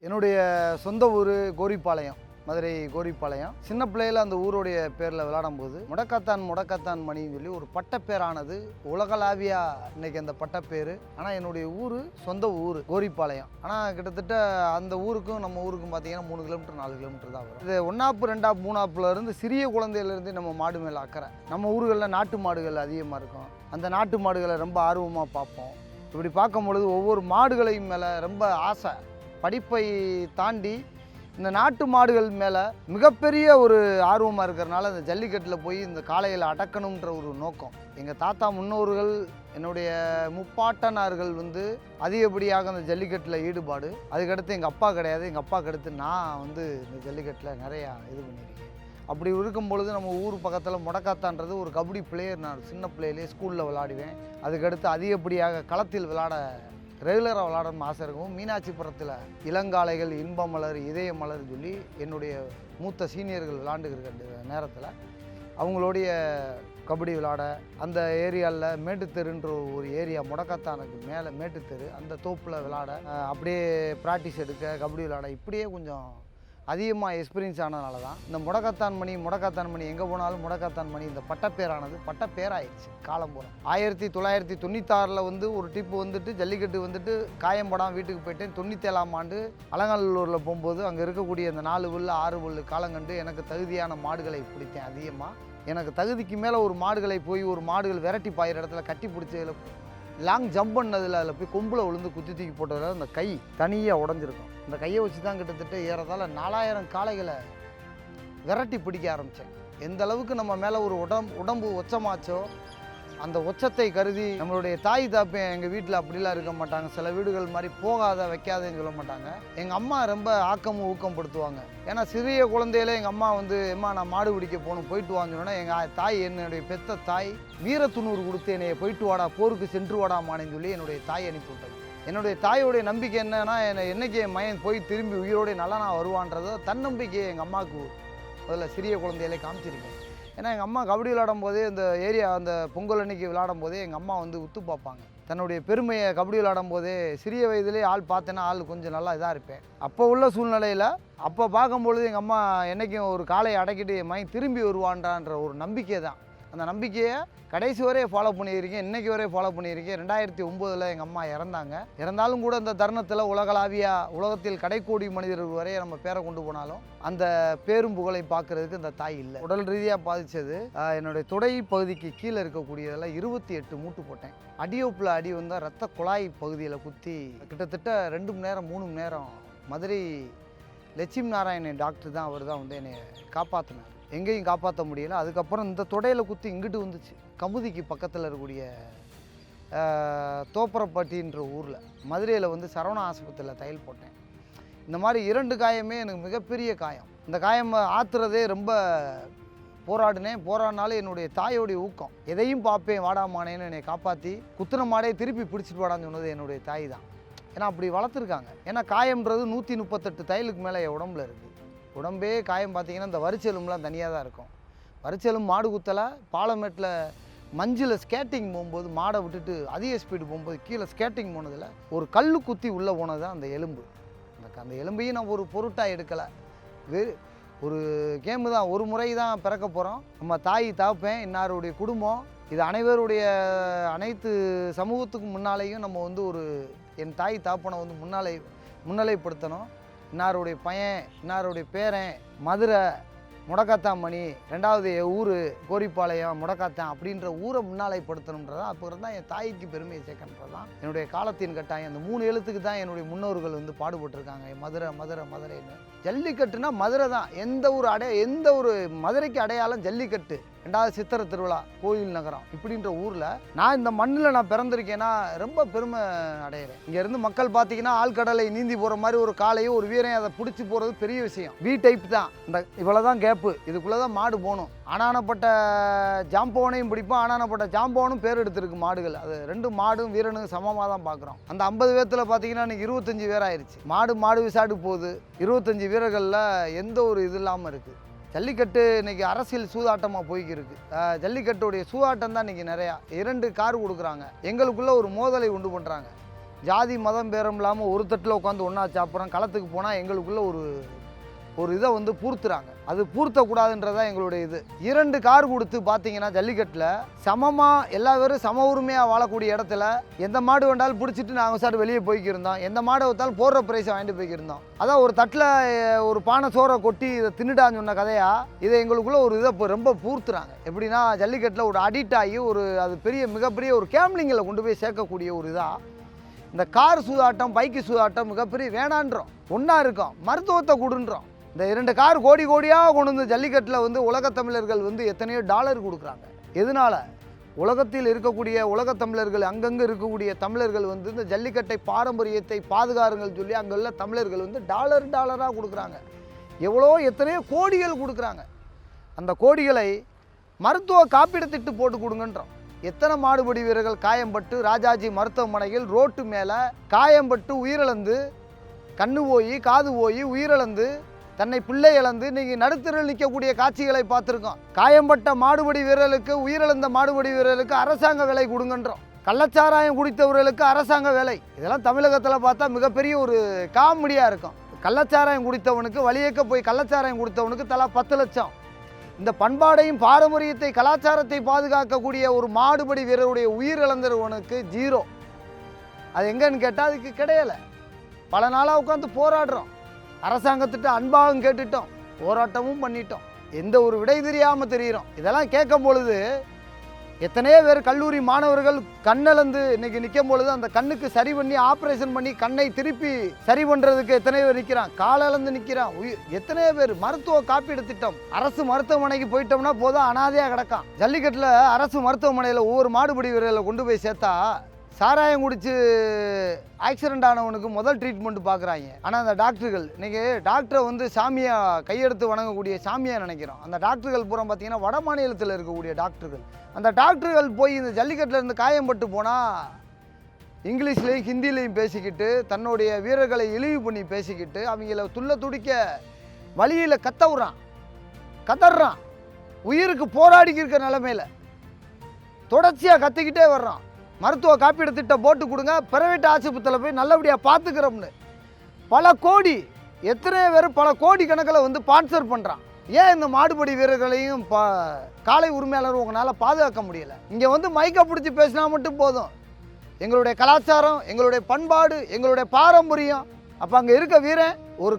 என்னுடைய சொந்த ஊர் கோரிப்பாளையம், மதுரை கோரிப்பாளையம். சின்ன பிள்ளையில் அந்த ஊருடைய பேரில் விளையாடும்போது முடக்கத்தான் மணின்னு சொல்லி ஒரு பட்டப்பேரானது உலகளாவியா இன்னைக்கு அந்த பட்டப்பேர். ஆனால் என்னுடைய ஊர் சொந்த ஊர் கோரிப்பாளையம். ஆனால் கிட்டத்தட்ட அந்த ஊருக்கும் நம்ம ஊருக்கும் பார்த்தீங்கன்னா 3 கிலோமீட்டர் 4 கிலோமீட்டர் தான் வரும். இது 1ஆப்பு 2ஆப்பு 3ஆப்புல இருந்து சிறிய குழந்தையிலேருந்து நம்ம மாடு மேலே அக்கறை. நம்ம ஊர்களில் நாட்டு மாடுகள் அதிகமாக இருக்கும். அந்த நாட்டு மாடுகளை ரொம்ப ஆர்வமாக பார்ப்போம். இப்படி பார்க்கும் பொழுது ஒவ்வொரு மாடுகளையும் மேலே ரொம்ப ஆசை. படிப்பை தாண்டி இந்த நாட்டு மாடுகள் மேலே மிகப்பெரிய ஒரு ஆர்வமாக இருக்கிறனால இந்த ஜல்லிக்கட்டில் போய் இந்த காளைகளை அடக்கணுன்ற ஒரு நோக்கம். எங்கள் தாத்தா முன்னோர்கள், என்னுடைய முப்பாட்டனார்கள் அதிகப்படியாக அந்த ஜல்லிக்கட்டில் ஈடுபாடு. அதுக்கடுத்து எங்கள் அப்பா கிடையாது. எங்கள் அப்பாவுக்கு அடுத்து நான் இந்த ஜல்லிக்கட்டில் நிறையா இது பண்ணியிருக்கேன். அப்படி இருக்கும் பொழுது நம்ம ஊர் பக்கத்தில் முடக்காத்தான்றது ஒரு கபடி பிளேயர். நான் சின்ன பிள்ளையிலே ஸ்கூலில் விளையாடுவேன். அதுக்கடுத்து அதிகப்படியாக களத்தில் ரெகுலராக விளாடணும்னு ஆசை இருக்கும். மீனாட்சிபுரத்தில் இளங்காளைகள், இன்பமலர், இதயமலர் சொல்லி என்னுடைய மூத்த சீனியர்கள் விளாண்டுக்கிற நேரத்தில் அவங்களுடைய கபடி விளாட அந்த ஏரியாவில் மேட்டுத்தெருன்ற ஒரு ஏரியா, முடக்கத்தானுக்கு மேலே மேட்டுத்தெரு, அந்த தோப்பில் விளாட அப்படியே ப்ராக்டிஸ் எடுக்க கபடி விளாட இப்படியே கொஞ்சம் அதிகமாக எக்ஸ்பீரியன்ஸ் ஆனதுனால தான் இந்த முடக்கத்தான் மணி எங்கே போனாலும் முடக்கத்தான் மணி இந்த பட்டப்பேரானது பட்டப்பேராயிடுச்சு காலம் போகிறோம். 1996 ஒரு டிப்பு ஜல்லிக்கட்டு காயம்படாமல் வீட்டுக்கு போயிட்டேன். 97ஆம் ஆண்டு அலங்காநல்லூரில் போகும்போது அங்கே இருக்கக்கூடிய அந்த 4 புல் 6 புல் காலங்கண்டு எனக்கு தகுதியான மாடுகளை பிடித்தேன். அதிகமாக எனக்கு தகுதிக்கு மேலே ஒரு மாடுகள் விரட்டி பாயிற இடத்துல கட்டி பிடிச்சதில் லாங் ஜம்ப் பண்ணதில் அதில் போய் கொம்பில் விழுந்து குத்தி தூக்கி போட்டதில் அந்த கை தனியாக உடஞ்சிருக்கும். அந்த கையை வச்சு தான் கிட்டத்தட்ட ஏறதால 4000 காளைகளை விரட்டி பிடிக்க ஆரம்பித்தேன். எந்த அளவுக்கு நம்ம மேலே ஒரு உடம்பு ஒச்சமாச்சோ அந்த ஒச்சத்தை கருதி நம்மளுடைய தாய் தாப்பேன் எங்கள் வீட்டில் அப்படிலாம் இருக்க மாட்டாங்க. சில வீடுகள் மாதிரி போகாத வைக்காதேன்னு சொல்ல மாட்டாங்க. எங்கள் அம்மா ரொம்ப ஊக்கப்படுத்துவாங்க. ஏன்னா சிறிய குழந்தையில எங்கள் அம்மா அம்மா நான் மாடு பிடிக்க போயிட்டு வாங்கினோன்னா எங்கள் தாய், என்னுடைய பெத்த தாய் வீரத்துணூறு கொடுத்து என்னைய போயிட்டு வாடா, போருக்கு சென்று வாடாமான்னு சொல்லி என்னுடைய தாய் அனுப்பிவிட்டது. என்னுடைய தாயோடைய நம்பிக்கை என்னன்னா, என்னைக்கு என் மயன் போய் திரும்பி உயிரோடு நல்லா நான் வருவான்றதோ தன்னம்பிக்கையை எங்கள் அம்மாவுக்கு முதல்ல சிறிய குழந்தையிலே காமிச்சிருக்கேன். ஏன்னா எங்கள் அம்மா கபடி விளையாடும் போதே அந்த பொங்கல் அன்னைக்கு விளையாடும் போதே எங்கள் அம்மா உத்து பார்ப்பாங்க. தன்னுடைய பெருமையை கபடி விளையாடும் போதே சிறிய வயதிலே பார்த்தேன்னா கொஞ்சம் நல்லா இதாக இருப்பேன். அப்போ உள்ள சூழ்நிலையில் அப்போ பார்க்கும்பொழுது எங்கள் அம்மா என்றைக்கும் ஒரு காளையை அடக்கிட்டு என் மகன் திரும்பி வருவான்றான்ற ஒரு நம்பிக்கை தான். அந்த நம்பிக்கையை கடைசி வரையே ஃபாலோ பண்ணியிருக்கேன். இன்றைக்கி வரையே ஃபாலோ பண்ணியிருக்கேன். 2009 எங்கள் அம்மா இறந்தாங்க. இறந்தாலும் கூட இந்த தருணத்தில் உலகத்தில் கடைக்கோடி மனிதர்கள் வரைய நம்ம பேரை கொண்டு போனாலும் அந்த பேரும் புகழை பார்க்குறதுக்கு இந்த தாய் இல்லை. உடல் ரீதியாக பாதித்தது என்னுடைய தொடை பகுதிக்கு கீழே இருக்கக்கூடியதில் 28 மூட்டு போட்டேன். அடியோப்பில் அடி ரத்த குழாய் பகுதியில் குத்தி கிட்டத்தட்ட 2 மணி நேரம் 3 மணி நேரம் மதுரை லட்சுமி நாராயணன் டாக்டர் தான், அவர் தான் என்னை காப்பாற்றினார். எங்கேயும் காப்பாற்ற முடியலை. அதுக்கப்புறம் இந்த தொடையில் குத்தி இங்கிட்டு வந்துச்சு. கமுதிக்கு பக்கத்தில் இருக்கக்கூடிய தோப்பரப்பட்டின்ற ஊரில் மதுரையில் சரவணா ஆஸ்பத்திரியில் தையல் போட்டேன். இந்த மாதிரி 2 காயமே எனக்கு மிகப்பெரிய காயம். இந்த காயம் ஆற்றுறதே ரொம்ப போராடினாலும் என்னுடைய தாயோடைய ஊக்கம். எதையும் பார்ப்பேன் வாடாமானேன்னு என்னை காப்பாற்றி குத்துன மாடே திருப்பி பிடிச்சிட்டு வாடான்னு சொன்னது என்னுடைய தாய் தான். ஏன்னா அப்படி வளர்த்துருக்காங்க. ஏன்னா காயம்ன்றது 138 தையலுக்கு மேலே என் உடம்புல இருக்குது. உடம்பே காயம் பார்த்தீங்கன்னா இந்த வரிச்செலும்புலாம் தனியாக தான் இருக்கும். வரிச்செலும் மாடு குத்தலை பாலமேட்டில் மஞ்சில் ஸ்கேட்டிங் போகும்போது மாடை விட்டுட்டு அதிக ஸ்பீடு போகும்போது கீழே ஸ்கேட்டிங் போனதில் ஒரு கல் குத்தி உள்ளே போனது தான் அந்த எலும்பு. அந்த எலும்பையும் நான் ஒரு பொருட்டாக எடுக்கலை. ஒரு கேமு தான், ஒரு முறை தான் பிறக்க போகிறோம். நம்ம தாய் தாப்பேன் இன்னாருடைய குடும்பம் இது அனைத்து சமூகத்துக்கு முன்னாலேயும் நம்ம என் தாய் தாப்பனை முன்னிலைப்படுத்தணும். இன்னாருடைய பையன், இன்னாருடைய பேரன், மதுரை முடக்கத்தான் மணி, 2வது ஊர் கோரிப்பாளையம் முடக்கத்தான் அப்படின்ற ஊரை முன்னிலைப்படுத்தணுன்றதான். அப்போ தான் என் தாய்க்கு பெருமையை சேர்க்கன்றது தான் என்னுடைய காலத்தின் கட்டாயம். அந்த 3 எழுத்துக்கு தான் என்னுடைய முன்னோர்கள் பாடுபட்டிருக்காங்க. மதுரைன்னு. ஜல்லிக்கட்டுனா மதுரை தான். எந்த ஒரு மதுரைக்கு அடையாளம் ஜல்லிக்கட்டு. 2வது சித்திரை திருவிழா, கோயில் நகரம் இப்படின்ற ஊரில் நான் இந்த மண்ணில் நான் பிறந்திருக்கேன்னா ரொம்ப பெருமை அடையிறேன். இங்கேருந்து மக்கள் பார்த்தீங்கன்னா ஆழ்கடலை நீந்தி போகிற மாதிரி ஒரு காலையும் ஒரு வீரையும் அதை பிடிச்சி போகிறது பெரிய விஷயம். டைப் தான். இந்த இவ்வளோ தான் கேப்பு, இதுக்குள்ளே தான் மாடு போகணும். ஆனானப்பட்ட ஜாம்பவனையும் பிடிப்போம். ஆனானப்பட்ட ஜாம்பவனும் பேர் எடுத்திருக்கு மாடுகள். அது 2 மாடும் வீரனும் சமமாக தான் பார்க்குறோம். அந்த 50 பேர்த்தில் பார்த்தீங்கன்னா இன்றைக்கி 25 பேர் ஆயிடுச்சு. மாடு விசாடு போகுது. 25 வீரர்களில் எந்த ஒரு இது இல்லாமல் இருக்குது. ஜல்லிக்கட்டு இன்றைக்கி அரசியல் சூதாட்டமாக போய்க்கிருக்கு. ஜல்லிக்கட்டுடைய சூதாட்டம் தான் இன்றைக்கி நிறையா. 2 கார் கொடுக்குறாங்க, எங்களுக்குள்ளே ஒரு மோதலை உண்டு பண்ணுறாங்க. ஜாதி மதம் பேரம் இல்லாமல் ஒரு தட்டில் உட்காந்து ஒன்றா சாப்பிட்றோம். களத்துக்கு போனால் எங்களுக்குள்ள ஒரு இதை வந்து பூர்த்துறாங்க. அது பூர்த்தக்கூடாதுன்றதான் எங்களுடைய இது. 2 கார் கொடுத்து பார்த்தீங்கன்னா ஜல்லிக்கட்டில் சமமாக எல்லா பேரும் சம உரிமையாக வாழக்கூடிய இடத்துல எந்த மாடு வேண்டாலும் பிடிச்சிட்டு நாங்கள் சார் வெளியே போய்க்கிருந்தோம். எந்த மாடை வைத்தாலும் போடுற ப்ரைஸை வாங்கிட்டு போய்க்கிருந்தோம். அதான் ஒரு தட்டில் ஒரு பானை சோறை கொட்டி இதை தின்னுடான்னு சொன்ன கதையா இதை எங்களுக்குள்ள ஒரு இதை இப்போ ரொம்ப பூர்த்துறாங்க. எப்படின்னா ஜல்லிக்கட்டில் ஒரு அடிக்ட் ஆகி அது மிகப்பெரிய ஒரு கேம்லிங்கில் கொண்டு போய் சேர்க்கக்கூடிய ஒரு இதாக இந்த கார் சூதாட்டம் பைக்கு சூதாட்டம் மிகப்பெரிய வேணான்றோம். ஒன்றா இருக்கோம், மருத்துவத்தை கொடுன்றோம். இந்த 2 கார் கோடியாக கொண்டு வந்து ஜல்லிக்கட்டில் வந்து உலகத் தமிழர்கள் வந்து எத்தனையோ டாலர் கொடுக்குறாங்க. எதனால? உலகத்தில் இருக்கக்கூடிய உலகத் தமிழர்கள் அங்கங்கே இருக்கக்கூடிய தமிழர்கள் வந்து இந்த ஜல்லிக்கட்டை பாரம்பரியத்தை பாதுகாருங்கள் சொல்லி அங்கே உள்ள தமிழர்கள் வந்து டாலராக கொடுக்குறாங்க. எத்தனையோ கோடிகள் கொடுக்குறாங்க. அந்த கோடிகளை மருத்துவ காப்பீடு திட்டு போட்டு கொடுங்கன்றோம். எத்தனை மாடுபிடி வீரர்கள் காயம்பட்டு ராஜாஜி மருத்துவமனையில் ரோட்டு மேலே காயம்பட்டு உயிரிழந்து கண்ணு போய் காது போய் உயிரிழந்து தன்னை பிள்ளை இழந்து நீங்கள் நடுத்தரில் நிற்கக்கூடிய காட்சிகளை பார்த்துருக்கோம். காயம்பட்ட மாடுபிடி வீரர்களுக்கு உயிரிழந்த மாடுபிடி வீரர்களுக்கு அரசாங்க வேலை கொடுங்கன்றோம். கள்ளச்சாராயம் குடித்தவர்களுக்கு அரசாங்க வேலை. இதெல்லாம் தமிழகத்தில் பார்த்தா மிகப்பெரிய ஒரு காமெடியாக இருக்கும். கள்ளச்சாராயம் குடித்தவனுக்கு வழியேக்க போய் கள்ளச்சாராயம் கொடுத்தவனுக்கு தலா 10 லட்சம். இந்த பண்பாடையும் பாரம்பரியத்தை கலாச்சாரத்தை பாதுகாக்கக்கூடிய ஒரு மாடுபிடி வீரருடைய உயிரிழந்தவனுக்கு 0. அது எங்கன்னு கேட்டால் அதுக்கு கிடையலை. பல நாளாக உட்காந்து போராடுறோம். அரசாங்கத்திட்ட அன்பாகவும் கேட்டுட்டோம், போராட்டமும் பண்ணிட்டோம். எந்த ஒரு விடை தெரியாமல் தெரிகிறோம். இதெல்லாம் கேட்கும் பொழுது எத்தனையோ பேர் கல்லூரி மாணவர்கள் கண்ணிழந்து இன்னைக்கு நிற்கும் பொழுது அந்த கண்ணுக்கு சரி பண்ணி ஆப்ரேஷன் பண்ணி கண்ணை திருப்பி சரி பண்ணுறதுக்கு எத்தனையோ பேர் நிற்கிறான், காலிழந்து நிற்கிறான். எத்தனையோ பேர் மருத்துவ காப்பீடு திட்டம் அரசு மருத்துவமனைக்கு போயிட்டோம்னா போதும் அனாதையாக கிடக்கான். ஜல்லிக்கட்டில் அரசு மருத்துவமனையில் ஒவ்வொரு மாடுபிடி வீரர்களை கொண்டு போய் சேர்த்தா சாராயம் குடித்து ஆக்சிடெண்ட் ஆனவனுக்கு முதல் ட்ரீட்மெண்ட் பார்க்குறாங்க. ஆனால் அந்த டாக்டர்கள் இன்றைக்கி டாக்டரை வந்து சாமியாக கையெடுத்து வணங்கக்கூடிய சாமியாக நினைக்கிறோம். அந்த டாக்டர்கள் பூரா பார்த்திங்கன்னா வட மாநிலத்தில் இருக்கக்கூடிய டாக்டர்கள். அந்த டாக்டர்கள் போய் இந்த ஜல்லிக்கட்டில் இருந்து காயம்பட்டு போனால் இங்கிலீஷ்லேயும் ஹிந்திலையும் பேசிக்கிட்டு தன்னுடைய வீரர்களை இழிவு பண்ணி பேசிக்கிட்டு அவங்கள துடிக்க வழியில் கதறான். உயிருக்கு போராடி இருக்கிற நிலைமையில் தொடர்ச்சியாக கத்திக்கிட்டே வர்றான். மருத்துவ காப்பீடு திட்டம் போட்டு கொடுங்க, பிரைவேட் ஆஸ்பத்திரியில் போய் நல்லபடியாக பார்த்துக்கிறோம்னு பல கோடி எத்தனையோ பேர் பல கோடி கணக்கில் வந்து ஸ்பான்சர் பண்ணுறான். ஏன் இந்த மாடுபிடி வீரர்களையும் காளை உரிமையாளர் உங்களால் பாதுகாக்க முடியலை? இங்கே வந்து மைக்கை பிடிச்சி பேசினா மட்டும் போதும். எங்களுடைய கலாச்சாரம், எங்களுடைய பண்பாடு, எங்களுடைய பாரம்பரியம். அப்போ அங்கே இருக்க வீரன் ஒரு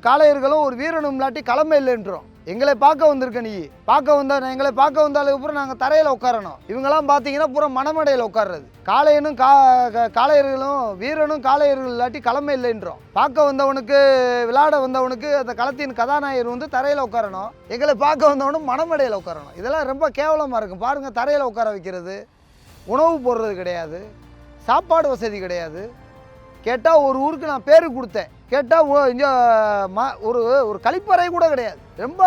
காளையர்களும் ஒரு வீரனும் இல்லாட்டி கிளம்ப இல்லைன்றோம். எங்களை பார்க்க வந்திருக்க நீ எங்களை பார்க்க வந்தாலுக்கு அப்புறம் நாங்கள் தரையில் உட்காரணும். இவங்கெல்லாம் பார்த்தீங்கன்னா பூரா மணமடையில் உட்கார்றது. காளையனும் காளையர்களும் வீரனும் காளையர்கள் இல்லாட்டி கிளம்ப இல்லைன்றோம். பார்க்க வந்தவனுக்கு விளையாட வந்தவனுக்கு அந்த களத்தின் கதாநாயகர் வந்து தரையில் உட்காரணும். எங்களை பார்க்க வந்தவனும் மணமடையில் உட்காரணும். இதெல்லாம் ரொம்ப கேவலமாக இருக்கும். பாருங்கள், தரையில் உட்கார வைக்கிறது, உணவு போடுறது கிடையாது, சாப்பாடு வசதி கிடையாது. கேட்டால் ஒரு ஊருக்கு நான் பேர் கொடுத்தேன், கேட்டால் இங்கே ஒரு கழிப்பறை கூட கிடையாது. ரொம்ப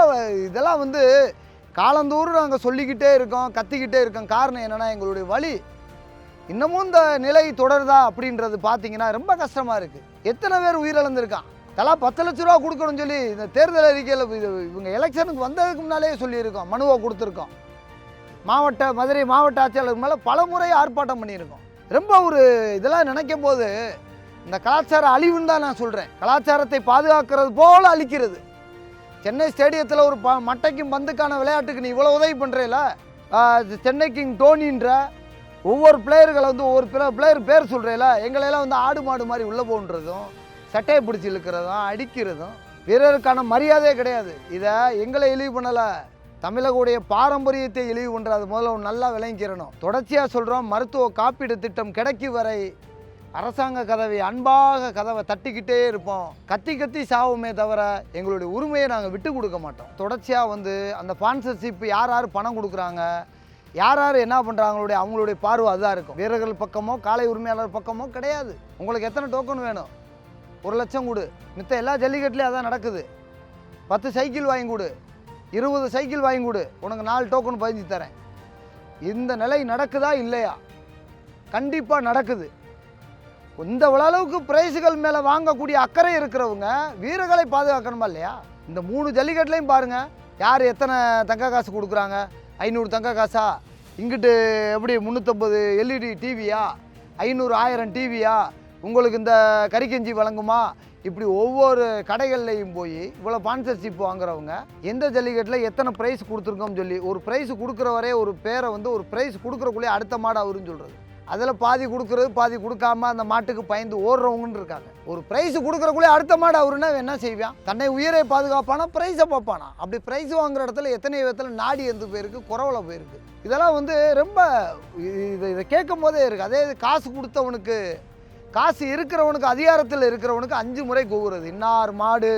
இதெல்லாம் வந்து காலந்தோறும் நாங்கள் சொல்லிக்கிட்டே இருக்கோம், கத்திக்கிட்டே இருக்கோம். காரணம் என்னென்னா எங்களுடைய வழி இன்னமும் இந்த நிலை தொடருதா அப்படின்றது பார்த்தீங்கன்னா ரொம்ப கஷ்டமாக இருக்குது. எத்தனை பேர் உயிரிழந்திருக்கான்? தலா 10 லட்ச ரூபா கொடுக்கணும்னு சொல்லி இந்த தேர்தல் அறிக்கையில் இவங்க எலெக்ஷனுக்கு வந்ததுக்கு முன்னாலே சொல்லியிருக்கோம், மனுவை கொடுத்துருக்கோம். மதுரை மாவட்ட ஆட்சியாளர் மேலே பல முறை ஆர்ப்பாட்டம் பண்ணியிருக்கோம். ரொம்ப இதெல்லாம் நினைக்கும் போது இந்த கலாச்சார அழிவுன்னு தான் நான் சொல்கிறேன். கலாச்சாரத்தை பாதுகாக்கிறது போல் அழிக்கிறது. சென்னை ஸ்டேடியத்தில் ஒரு மட்டைக்கும் பந்துக்கான விளையாட்டுக்கு நீ இவ்வளோ உதவி பண்ணுறேல. சென்னை கிங் டோனின்ற ஒவ்வொரு பிளேயர்களை வந்து ஒவ்வொரு பிளேயர் பேர் சொல்கிறேல. எங்களையெல்லாம் வந்து ஆடு மாடு மாதிரி உள்ளே போன்றதும் சட்டையை பிடிச்சி இழுக்கிறதும் அடிக்கிறதும் வீரருக்கான மரியாதையே கிடையாது. இதை எங்களை இழிவு பண்ணலை, தமிழகவுடைய பாரம்பரியத்தை இழிவு பண்ணுறது முதல்ல நல்லா விளங்கிக்கிறணும். தொடர்ச்சியாக சொல்கிறோம், மருத்துவ காப்பீடு திட்டம் கிடைக்கும் வரை அரசாங்க கதவை தட்டிக்கிட்டே இருப்போம். கத்தி சாவுமே தவிர எங்களுடைய உரிமையை நாங்கள் விட்டு கொடுக்க மாட்டோம். தொடர்ச்சியாக வந்து அந்த ஸ்பான்சர்ஷிப் யார் பணம் கொடுக்குறாங்க, யார் என்ன பண்ணுறாங்களுடைய அவங்களுடைய பார்வை அதுதான் இருக்கும். வீரர்கள் பக்கமோ காளை உரிமையாளர் பக்கமோ கிடையாது. உங்களுக்கு எத்தனை டோக்கன் வேணும்? 1 லட்சம் கொடு. மித்த எல்லா ஜல்லிக்கட்டுலேயும் அதான் நடக்குது. 10 சைக்கிள் வாங்கி கொடு, 20 சைக்கிள் வாங்கி கொடு, உனக்கு 4 டோக்கன் பதிஞ்சு தரேன். இந்த நிலை நடக்குதா இல்லையா? கண்டிப்பாக நடக்குது. இந்த அளவுக்கு பிரைஸுகள் மேலே வாங்கக்கூடிய அக்கறை இருக்கிறவங்க வீரர்களை பாதுகாக்கணுமா இல்லையா? இந்த 3 ஜல்லிக்கட்டுலையும் பாருங்கள், யார் எத்தனை தங்க காசு கொடுக்குறாங்க? 500 தங்க காசா? இங்கிட்டு எப்படி 350 LED டிவியா? 500 1000 டிவியா, உங்களுக்கு இந்த கறிக்கஞ்சி வழங்குமா, இப்படி ஒவ்வொரு கடைகள்லையும் போய் இவ்வளோ ஸ்பான்சர்ஷிப் வாங்குறவங்க எந்த ஜல்லிக்கட்டில் எத்தனை ப்ரைஸ் கொடுத்துருக்கோம்னு சொல்லி ஒரு ப்ரைஸ் கொடுக்குறவரே ஒரு பேரை வந்து ஒரு ப்ரைஸ் கொடுக்குறக்குள்ளே அடுத்த மாடு அவருன்னு சொல்கிறது. அதில் பாதி கொடுக்குறது பாதி கொடுக்காம அந்த மாட்டுக்கு பயந்து ஓடுறவங்கன்னு இருக்காங்க. ஒரு ப்ரைஸ் கொடுக்குறக்குள்ளே அடுத்த மாடு அவருன்னா என்ன செய்வான்? தன்னை உயிரை பாதுகாப்பானா ப்ரைஸை பார்ப்பானா? அப்படி ப்ரைஸ் வாங்குற இடத்துல எத்தனை விதத்தில் நாடி எந்த போயிருக்கு, குறவில் போயிருக்கு. இதெல்லாம் வந்து ரொம்ப இதை கேட்கும் போதே இருக்குது. அதே காசு கொடுத்தவனுக்கு, காசு இருக்கிறவனுக்கு, அதிகாரத்தில் இருக்கிறவனுக்கு 5 முறை கூவுறது இன்னார் மாடு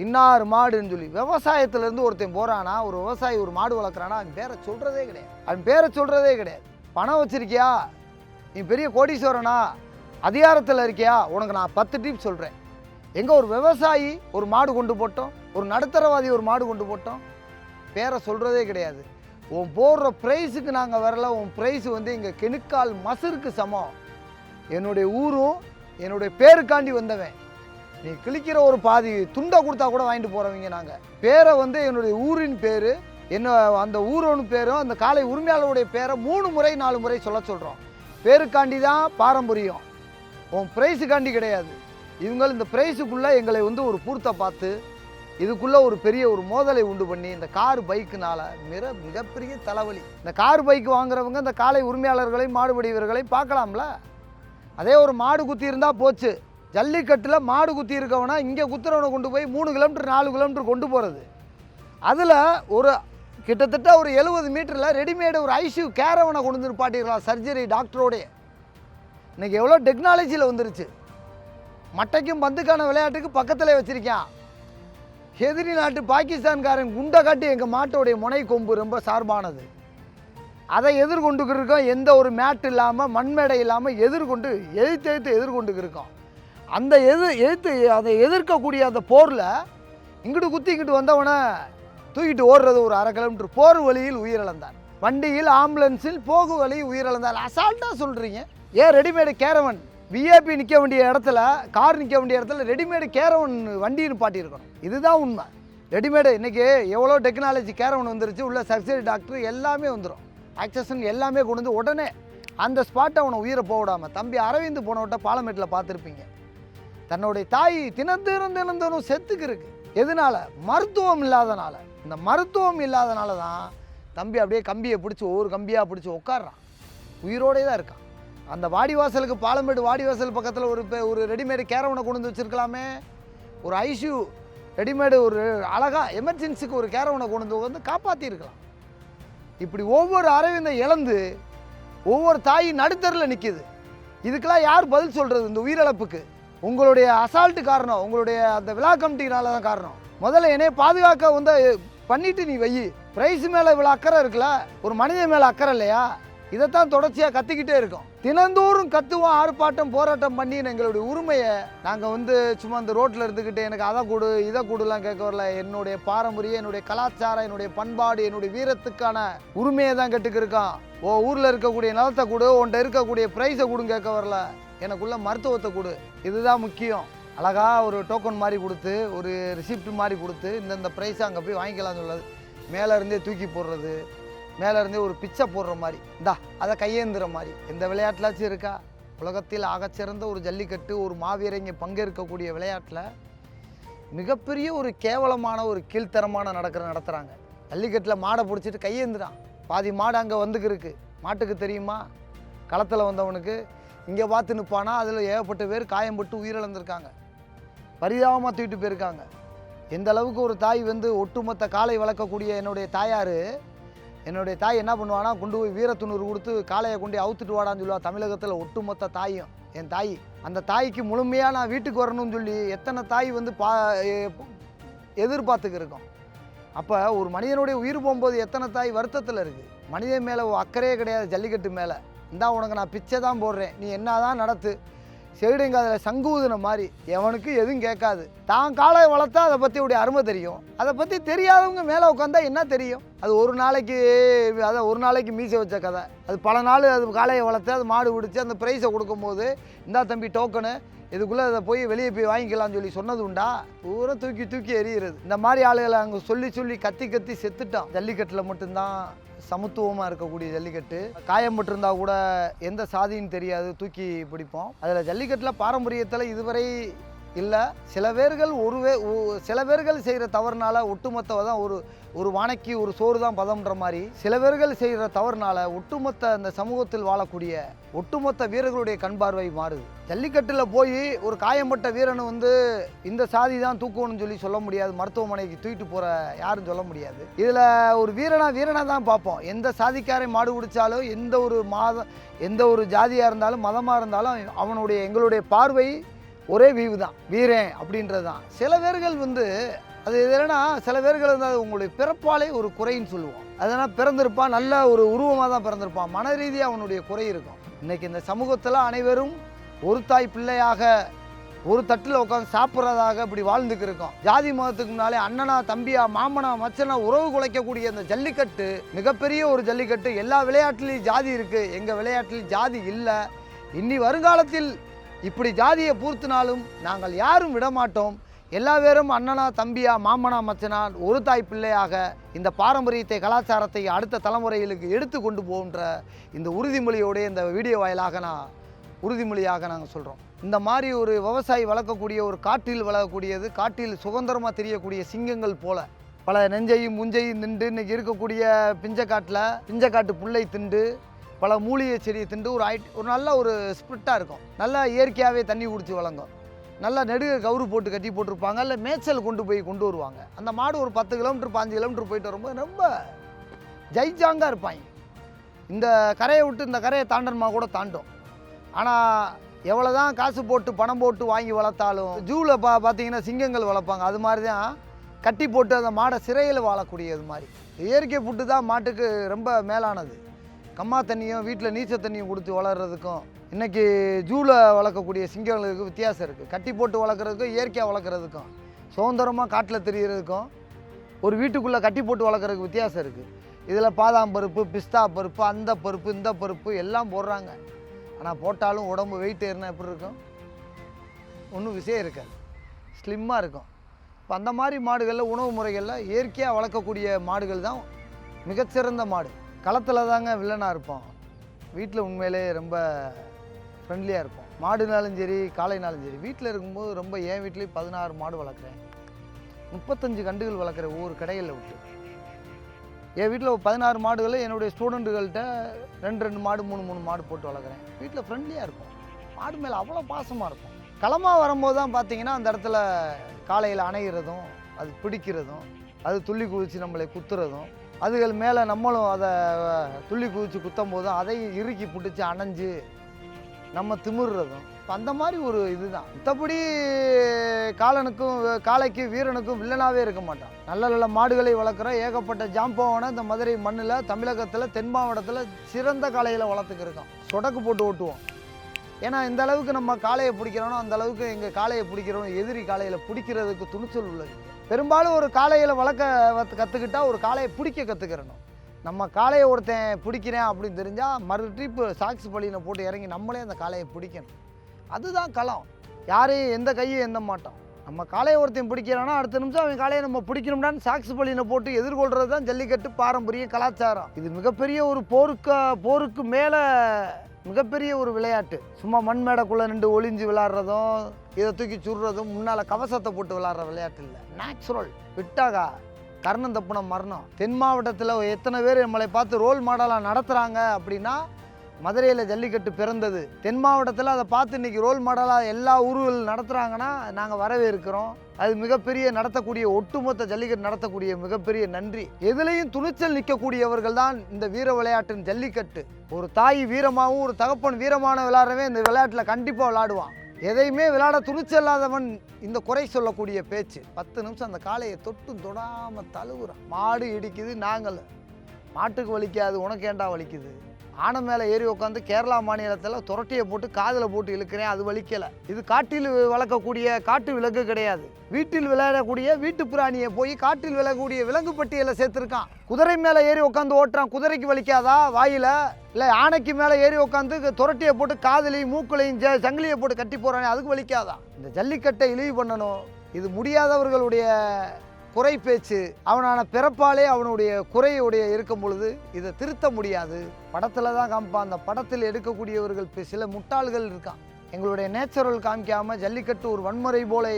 இன்னார் மாடுன்னு சொல்லி. விவசாயத்திலேருந்து ஒருத்தன் போகிறானா, ஒரு விவசாயி ஒரு மாடு வளர்க்குறானா, அவன் பேரை சொல்கிறதே கிடையாது. அவன் பேரை சொல்கிறதே கிடையாது. பணம் வச்சிருக்கியா, நீ பெரிய கோடீஸ்வரனா, அதிகாரத்தில் இருக்கியா, உனக்கு நான் 10 டிப்ஸ் சொல்கிறேன். எங்கே ஒரு விவசாயி ஒரு மாடு கொண்டு போட்டோம், ஒரு நடுத்தரவாதி ஒரு மாடு கொண்டு போட்டோம், பேரை சொல்கிறதே கிடையாது. உன் போடுற ப்ரைஸுக்கு நாங்கள் வரல, உன் ப்ரைஸ் வந்து எங்கள் கெணுக்கால் மசுருக்கு சமம். என்னுடைய ஊரும் என்னுடைய பேருக்காண்டி வந்தவன். நீ கிழிக்கிற ஒரு பாதி துண்டை கொடுத்தா கூட வாங்கிட்டு போகிறவங்க நாங்கள். பேரை வந்து என்னுடைய ஊரின் பேர், என்ன அந்த ஊரோன்னு பேரும் அந்த காலை உரிமையாளருடைய பேரை 3 முறை 4 முறை சொல்கிறோம். பேருக்காண்டி தான் பாரம்பரியம், உன் ப்ரைஸுக்காண்டி கிடையாது. இவங்க இந்த ப்ரைஸுக்குள்ளே எங்களை வந்து ஒரு பூர்த்தை பார்த்து இதுக்குள்ளே ஒரு பெரிய ஒரு மோதலை உண்டு பண்ணி இந்த கார் பைக்குனால மிகப்பெரிய தலைவலி. இந்த கார் பைக் வாங்குறவங்க இந்த காலை உரிமையாளர்களையும் மாடுபடி வீரர்களையும் பார்க்கலாம்ல. அதே ஒரு மாடு குத்தி இருந்தால் போச்சு. ஜல்லிக்கட்டில் மாடு குத்தி இருக்கவனா இங்கே குத்துறவனை கொண்டு போய் 3 கிலோமீட்டர் 4 கிலோமீட்டர் கொண்டு போகிறது. அதில் ஒரு கிட்டத்தட்ட ஒரு 70 மீட்டரில் ரெடிமேடு ஒரு ஐசியூ கேரவனை கொண்டு வந்து நிப்பாட்டிடலாம், சர்ஜரி டாக்டரோடைய. இன்றைக்கி எவ்வளோ டெக்னாலஜியில் வந்துருச்சு. மட்டைக்கும் பந்துக்கான விளையாட்டுக்கு பக்கத்தில் வச்சுருக்கான். எதிரி நாட்டு பாகிஸ்தான்காரன் குண்டை காட்டி எங்கள் மாட்டோடைய முனை கொம்பு ரொம்ப சார்பானது. அதை எதிர்கொண்டுக்கு இருக்கோம். எந்த ஒரு மேட்டு இல்லாமல் மண்மேடை இல்லாமல் எதிர்த்து எதிர்கொண்டுக்கு இருக்கோம். அந்த அதை எதிர்க்கக்கூடிய அந்த போரில் இங்கிட்டு குத்தி இங்கிட்டு வந்தவனை தூக்கிட்டு ஓடுறது ஒரு 1/2 கிலோமீட்டர். போர் வழியில் உயிரிழந்தான். வண்டியில் ஆம்புலன்ஸில் போகு வழி உயிரிழந்தால் அசால்ட்டாக சொல்கிறீங்க. ஏன் ரெடிமேடு கேரவன் விஐபி நிற்க வேண்டிய இடத்துல, கார் நிற்க வேண்டிய இடத்துல ரெடிமேடு கேரவன் வண்டி நிப்பாட்டியிருக்கணும். இதுதான் உண்மை. ரெடிமேடு இன்றைக்கி எவ்வளோ டெக்னாலஜி கேரவன் வந்துருச்சு. உள்ள சர்ஜரி டாக்டர் எல்லாமே வந்துடும், ஆக்சஸன் எல்லாமே கொண்டு வந்து உடனே அந்த ஸ்பாட்டை அவனை உயிரை போக விடாமல். தம்பி அரவிந்த் போனவட்ட பாலமேட்டில் பார்த்துருப்பீங்க. தன்னுடைய தாய் தினந்தோறும் செத்துக்கு இருக்கு. எதனால? மருத்துவம் இல்லாதனால. இந்த மருத்துவம் இல்லாதனால தான் தம்பி அப்படியே கம்பியை பிடிச்சி ஒவ்வொரு கம்பியாக பிடிச்சி உட்காடுறான், உயிரோடே தான் இருக்கான். அந்த வாடிவாசலுக்கு, பாலமேடு வாடிவாசல் பக்கத்தில் ஒரு ரெடிமேடு கேரவனை கொண்டு வந்து வச்சுருக்கலாமே. ஒரு ஐசியூ ரெடிமேடு ஒரு அழகாக எமர்ஜென்சிக்கு ஒரு கேரவனை கொண்டு வந்து காப்பாற்றிருக்கலாம். இப்படி ஒவ்வொரு அரவிந்தை இழந்து ஒவ்வொரு தாயும் நடுத்தரில் நிற்கிது. இதுக்கெல்லாம் யார் பதில் சொல்கிறது? இந்த உயிரிழப்புக்கு உங்களுடைய அசால்ட்டு காரணம், உங்களுடைய அந்த விழா கமிட்டினால தான் காரணம். முதல்ல என்னைய பாதுகாக்க வந்து பண்ணிட்டு நீ வை. ப்ரைஸ் மேலே இவ்வளோ அக்கறை இருக்குல்ல, ஒரு மனிதன் மேலே அக்கறை இல்லையா? இதைத்தான் தொடர்ச்சியாக கத்திக்கிட்டே இருக்கோம். தினந்தோறும் கத்துவோம், ஆர்ப்பாட்டம் போராட்டம் பண்ணி எங்களுடைய உரிமையை நாங்கள் வந்து சும்மா இந்த ரோட்டில் இருந்துக்கிட்டு எனக்கு அதை கொடு இதை கொடுலாம் கேட்க வரல. என்னுடைய பாரம்பரியம், என்னுடைய கலாச்சாரம், என்னுடைய பண்பாடு, என்னுடைய வீரத்துக்கான உரிமையை தான் கேட்டுக்கிருக்கோம். ஊரில் இருக்கக்கூடிய நிலத்தை கொடு, உன்ட்ட இருக்கக்கூடிய ப்ரைஸை கொடுன்னு கேட்க வரல. எனக்குள்ள மருத்துவத்தை கொடு, இதுதான் முக்கியம். அழகாக ஒரு டோக்கன் மாதிரி கொடுத்து, ஒரு ரிசிப்ட் மாதிரி கொடுத்து, இந்த ப்ரைஸை அங்கே போய் வாங்கிக்கலாம்னு சொல்லுது. மேலே இருந்தே தூக்கி போடுறது, மேலே இருந்தே ஒரு பிச்சை போடுற மாதிரி, அதை கையேந்துற மாதிரி எந்த விளையாட்டுலாச்சும் இருக்கா? உலகத்தில் ஆகச்சிறந்த ஒரு ஜல்லிக்கட்டு, ஒரு மாவீரங்க பங்கேற்கக்கூடிய விளையாட்டில் மிகப்பெரிய ஒரு கேவலமான ஒரு கீழ்த்தரமான நடத்துகிறாங்க. ஜல்லிக்கட்டில் மாடை பிடிச்சிட்டு கையேந்துறான். பாதி மாடு அங்கே வந்துக்கிருக்கு. மாட்டுக்கு தெரியுமா? களத்தில் வந்தவனுக்கு இங்கே பார்த்து நிற்பானா. அதில் ஏகப்பட்ட பேர் காயம்பட்டு உயிரிழந்திருக்காங்க, பரிதாபமாக தூக்கிட்டு போயிருக்காங்க. எந்த அளவுக்கு ஒரு தாய் வந்து ஒட்டுமொத்த காளை வளர்க்கக்கூடிய என்னுடைய தாய் என்ன பண்ணுவானா, கொண்டு போய் வீரத்துணூறு கொடுத்து காளையை கொண்டு அவுத்துட்டு வாடான்னு சொல்லுவா. தமிழகத்தில் ஒட்டுமொத்த தாயும் என் தாய். அந்த தாய்க்கு முழுமையாக நான் வீட்டுக்கு வரணும்னு சொல்லி எத்தனை தாய் வந்து எதிர்பார்த்துக்கு இருக்கோம். அப்போ ஒரு மனிதனுடைய உயிர் போகும்போது எத்தனை தாய் வருத்தத்தில் இருக்குது. மனிதன் மேலே அக்கறையே கிடையாது. ஜல்லிக்கட்டு மேலே உனக்கு நான் பிச்சை தான் போடுறேன், நீ என்ன தான் நடத்து, செவிடுங்க அதில் சங்கூதுன மாதிரி எவனுக்கு எதுவும் கேட்காது. தான் காளை வளர்த்தா அதை பற்றி உடைய அருமை தெரியும். அதை பற்றி தெரியாதவங்க மேலே உட்காந்தா என்ன தெரியும்? அது ஒரு நாளைக்கு மீசை வச்ச கதை. அது பல நாள் அது காளையை வளர்த்து அது மாடு பிடிச்சி அந்த ப்ரைஸை கொடுக்கும்போது இந்தா தம்பி டோக்கனு, இதுக்குள்ளே அதை போய் வெளியே போய் வாங்கிக்கலாம்னு சொல்லி சொன்னது உண்டா? பூரா தூக்கி எறிகிறது. இந்த மாதிரி ஆளுகளை அங்கே சொல்லி கத்தி செத்துட்டான். ஜல்லிக்கட்டில் மட்டும்தான் சமத்துவமாக இருக்கக்கூடிய ஜல்லிக்கட்டு. காயம்பட்டிருந்தா கூட எந்த சாதின்னு தெரியாது, தூக்கி பிடிப்போம். அதில் ஜல்லிக்கட்டில் பாரம்பரியத்தில் இதுவரை இல்லை. சில பேர்கள் செய்கிற தவறுனால ஒட்டுமொத்த தான் ஒரு வானைக்கு ஒரு சோறு தான் பதம்ன்ற மாதிரி சில பேர்கள் செய்கிற தவறுனால ஒட்டுமொத்த அந்த சமூகத்தில் வாழக்கூடிய ஒட்டுமொத்த வீரர்களுடைய கண் பார்வை மாறுது. ஜல்லிக்கட்டில் போய் ஒரு காயம்பட்ட வீரனை இந்த சாதி தான் தூக்கணும்னு சொல்லி சொல்ல முடியாது. மருத்துவமனைக்கு தூக்கிட்டு போகிற யாரும் சொல்ல முடியாது. இதில் ஒரு வீரனை தான் பார்ப்போம். எந்த சாதிக்காரை மாடு பிடிச்சாலும் எந்த ஒரு ஜாதியாக இருந்தாலும் மதமாக இருந்தாலும் எங்களுடைய பார்வை ஒரே வீவு தான், வீரன் அப்படின்றது தான். சில பேர்கள் அது எதுனா சில பேர்கள் உங்களுடைய பிறப்பாலே ஒரு குறைன்னு சொல்லுவோம். அதனால் பிறந்திருப்பான், நல்ல ஒரு உருவமாக தான் பிறந்திருப்பான், மன ரீதியாக அவனுடைய குறை இருக்கும். இன்றைக்கி இந்த சமூகத்தில் அனைவரும் ஒரு தாய் பிள்ளையாக ஒரு தட்டில் உட்காந்து சாப்பிட்றதாக இப்படி வாழ்ந்துக்கு இருக்கோம். ஜாதி மதத்துக்கு முன்னாலே அண்ணனா தம்பியா மாமனா மச்சனா உறவு குலைக்கக்கூடிய இந்த ஜல்லிக்கட்டு மிகப்பெரிய ஒரு ஜல்லிக்கட்டு. எல்லா விளையாட்டுலேயும் ஜாதி இருக்குது, எங்கள் விளையாட்டில் ஜாதி இல்லை. இனி வருங்காலத்தில் இப்படி ஜாதியை பூர்த்தினாலும் நாங்கள் யாரும் விடமாட்டோம். எல்லா பேரும் அண்ணனா தம்பியா மாமனா மச்சனா ஒரு தாய் பிள்ளையாக இந்த பாரம்பரியத்தை கலாச்சாரத்தை அடுத்த தலைமுறைகளுக்கு எடுத்து கொண்டு போகின்ற இந்த உறுதிமொழியோடைய இந்த வீடியோ வாயிலாக உறுதிமொழியாக நாங்கள் சொல்கிறோம். இந்த மாதிரி ஒரு விவசாயி வளர்க்கக்கூடிய ஒரு காட்டில் வளர்க்கக்கூடியது, காட்டில் சுதந்திரமாக தெரியக்கூடிய சிங்கங்கள் போல பல நெஞ்சையும் முஞ்சையும் திண்டு இன்றைக்கி இருக்கக்கூடிய பிஞ்சக்காட்டு புல்லை திண்டு பல மூலிகை செடியை திண்டு ஒரு நல்ல ஒரு ஸ்பிரிட்டாக இருக்கும். நல்லா இயற்கையாகவே தண்ணி குடிச்சு வழங்கும். நல்லா நெடுக கவுரு போட்டு கட்டி போட்டிருப்பாங்க. இல்லை மேய்ச்சல் கொண்டு வருவாங்க. அந்த மாடு ஒரு 10 கிலோமீட்டர் 5 கிலோமீட்டர் போயிட்டு வரும்போது ரொம்ப ஜெய்ஜாங்காக இருப்பாங்க. இந்த கரையை விட்டு இந்த கரையை தாண்டணுமா கூட தாண்டும். ஆனால் எவ்வளோ தான் காசு போட்டு பணம் போட்டு வாங்கி வளர்த்தாலும் ஜூவில் பார்த்தீங்கன்னா சிங்கங்கள் வளர்ப்பாங்க. அது மாதிரி தான் கட்டி போட்டு அந்த மாடை சிறையில் வாழக்கூடியது மாதிரி. இயற்கை புட்டு தான் மாட்டுக்கு ரொம்ப மேலானது. கம்மா தண்ணியும் வீட்டில் நீச்சல் தண்ணியும் கொடுத்து வளர்கிறதுக்கும் இன்றைக்கி ஜூவில் வளர்க்கக்கூடிய சிங்கங்களுக்கு வித்தியாசம் இருக்குது. கட்டி போட்டு வளர்க்குறதுக்கும் இயற்கையாக வளர்க்குறதுக்கும் சுதந்திரமாக காட்டில் தெரிகிறதுக்கும் ஒரு வீட்டுக்குள்ளே கட்டி போட்டு வளர்க்குறதுக்கு வித்தியாசம் இருக்குது. இதில் பாதாம் பருப்பு, பிஸ்தா பருப்பு, அந்த பருப்பு, இந்த பருப்பு எல்லாம் போடுறாங்க. ஆனால் போட்டாலும் உடம்பு வெயிட் ஏறினா எப்படி இருக்கும்? ஒன்றும் விஷயம் இருக்காது, ஸ்லிம்மாக இருக்கும். இப்போ அந்த மாதிரி மாடுகளில் உணவு முறைகளில் இயற்கையாக வளர்க்கக்கூடிய மாடுகள் தான் மிகச்சிறந்த மாடு. களத்தில் தாங்க வில்லனாக இருப்போம். வீட்டில் உண்மையிலே ரொம்ப ஃப்ரெண்ட்லியாக இருப்போம். மாடுனாலும் சரி காளைனாலும் சரி. வீட்டில் இருக்கும்போது ரொம்ப என் வீட்லேயும் 16 மாடு வளர்க்குறேன், 35 கண்டுகள் வளர்க்குறேன் ஒவ்வொரு கடைகளில் விட்டு. என் வீட்டில் 16 மாடுகளை என்னுடைய ஸ்டூடெண்ட்டுகள்கிட்ட 2 மாடு 3 மாடு போட்டு வளர்க்குறேன். வீட்டில் ஃப்ரெண்ட்லியாக இருக்கும். மாடு மேலே அவ்வளோ பாசமாக இருக்கும். களமாக வரும்போது தான் பார்த்தீங்கன்னா அந்த இடத்துல காளையில் அணைகிறதும் அது பிடிக்கிறதும் அது துள்ளி குதித்து நம்மளை குத்துறதும் அதுகள் மேலே நம்மளும் அதை துள்ளி குதித்து குத்தும் போதும் அதை இறுக்கி பிடிச்சி அணைஞ்சு நம்ம திமிர்றதும் அந்த மாதிரி ஒரு இதுதான். மற்றபடி காளைக்கு வீரனுக்கும் வில்லனாகவே இருக்க மாட்டான். நல்ல நல்ல மாடுகளை வளர்க்குற ஏகப்பட்ட ஜாம்பவனை இந்த மதுரை மண்ணில் தமிழகத்தில் தென் மாவட்டத்தில் சிறந்த காளையில் வளர்த்துக்கு இருக்கோம். சொடக்கு போட்டு ஓட்டுவோம். ஏன்னா இந்த அளவுக்கு நம்ம காளையை பிடிக்கிறோன்னா அந்த அளவுக்கு எங்கள் காளையை பிடிக்கிறோம் எதிரி காளையில் பிடிக்கிறதுக்கு துணிச்சல் உள்ளது. பெரும்பாலும் ஒரு காளையில் வளர்க்க கற்றுக்கிட்டா ஒரு காளையை பிடிக்க கற்றுக்கிறணும். நம்ம காளையை ஒருத்தன் பிடிக்கிறேன் அப்படின்னு தெரிஞ்சால் மறு ட்ரிப்பு சாக்ஸ் பள்ளியில் போட்டு இறங்கி நம்மளே அந்த காளையை பிடிக்கணும். அதுதான் களம். யாரையும் எந்த கையும் எந்த மாட்டோம். நம்ம காளையை ஒருத்தன் பிடிக்கிறான்னா அடுத்த நிமிஷம் அவன் காளையை நம்ம பிடிக்கணும்னான்னு சாக்ஸ் பள்ளியில் போட்டு எதிர்கொள்கிறது தான் ஜல்லிக்கட்டு பாரம்பரிய கலாச்சாரம். இது மிகப்பெரிய ஒரு போருக்கு மேலே மிகப்பெரிய ஒரு விளையாட்டு. சும்மா மண் மேடைக்குள்ளே நின்று ஒளிஞ்சு விளாட்றதும் இதை தூக்கி சுடுறதும் முன்னால் கவசத்தை போட்டு விளாட்ற விளையாட்டு இல்லை. நேச்சுரல் விட்டாகா கர்ணம் தப்புன மரணம். தென் மாவட்டத்தில் எத்தனை பேர் நம்மளை பார்த்து ரோல் மாடலாக நடத்துகிறாங்க அப்படின்னா மதுரையில் ஜல்லிக்கட்டு பிறந்தது. தென் மாவட்டத்தில் அதை பார்த்து இன்றைக்கி ரோல் மாடலாக எல்லா ஊர்கள் நடத்துகிறாங்கன்னா நாங்கள் வரவேற்கிறோம். அது மிகப்பெரிய நடத்தக்கூடிய ஒட்டுமொத்த ஜல்லிக்கட்டு நடத்தக்கூடிய மிகப்பெரிய நன்றி. எதுலேயும் துணிச்சல் நிற்கக்கூடியவர்கள் தான் இந்த வீர விளையாட்டின் ஜல்லிக்கட்டு. ஒரு தாய் வீரமாகவும் ஒரு தகப்பன் வீரமான விளையாடுறவே இந்த விளையாட்டில் கண்டிப்பாக விளையாடுவான். எதையுமே விளையாட துணிச்சல் இல்லாதவன் இந்த குறை சொல்லக்கூடிய பேச்சு. 10 நிமிஷம் அந்த காளையை தொடாமல் தழுவுறான். மாடு இடிக்குது, நாங்கள் மாட்டுக்கு வலிக்காது, உனக்கு ஏண்டா வலிக்குது. ஆனை மேலே ஏறி உட்காந்து கேரளா மாநிலத்தில் துரட்டியை போட்டு காதில் போட்டு இழுக்கிறேன், அது வலிக்கலை. இது காட்டில் வளர்க்கக்கூடிய காட்டு விலங்கு கிடையாது. வீட்டில் விளையாடக்கூடிய வீட்டு பிராணியை போய் காட்டில் விளையக்கூடிய விலங்கு பட்டியலில் சேர்த்துருக்கான். குதிரை மேலே ஏறி உட்காந்து ஓட்டுறான், குதிரைக்கு வலிக்காதா வாயில்? இல்லை யானைக்கு மேலே ஏறி உட்காந்து துரட்டியை போட்டு காதலையும் மூக்களையும் சங்கிலியை போட்டு கட்டி போகிறானே, அதுக்கு வலிக்காதா? இந்த ஜல்லிக்கட்டை இழிவு பண்ணணும். இது முடியாதவர்களுடைய குறை பேச்சு, அவனான பிறப்பாலே அவனுடைய குறையுடைய இருக்கும் பொழுது இதை திருத்த முடியாது. படத்தில் தான் காமிப்பான். அந்த படத்தில் எடுக்கக்கூடியவர்கள் சில முட்டாள்கள் இருக்கான். எங்களுடைய நேச்சுரல் காமிக்காமல் ஜல்லிக்கட்டு ஒரு வன்முறை போல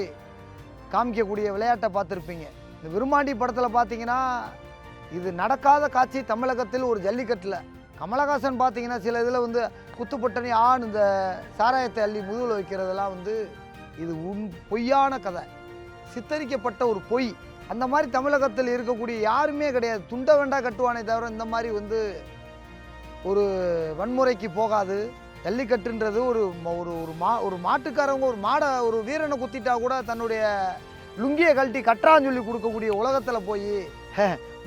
காமிக்கக்கூடிய விளையாட்டை பார்த்துருப்பீங்க. இந்த விருமாண்டி படத்தில் பார்த்தீங்கன்னா இது நடக்காத காட்சி. தமிழகத்தில் ஒரு ஜல்லிக்கட்டில் கமலஹாசன் பார்த்தீங்கன்னா சில இதில் வந்து குத்துப்பட்டனி இந்த சாராயத்தை அள்ளி முதுகில் வைக்கிறதெல்லாம் வந்து இது பொய்யான கதை, சித்தரிக்கப்பட்ட ஒரு பொய். அந்த மாதிரி தமிழகத்தில் இருக்கக்கூடிய யாருமே கிடையாது. துண்டை வேண்டா கட்டுவானே தவிர இந்த மாதிரி வந்து ஒரு வன்முறைக்கு போகாது. ஜல்லிக்கட்டுன்றது ஒரு மாட்டுக்காரவங்க ஒரு வீரனை குத்திட்டா கூட தன்னுடைய லுங்கியை கழட்டி கட்டுறான்னு சொல்லி கொடுக்கக்கூடிய உலகத்தில் போய்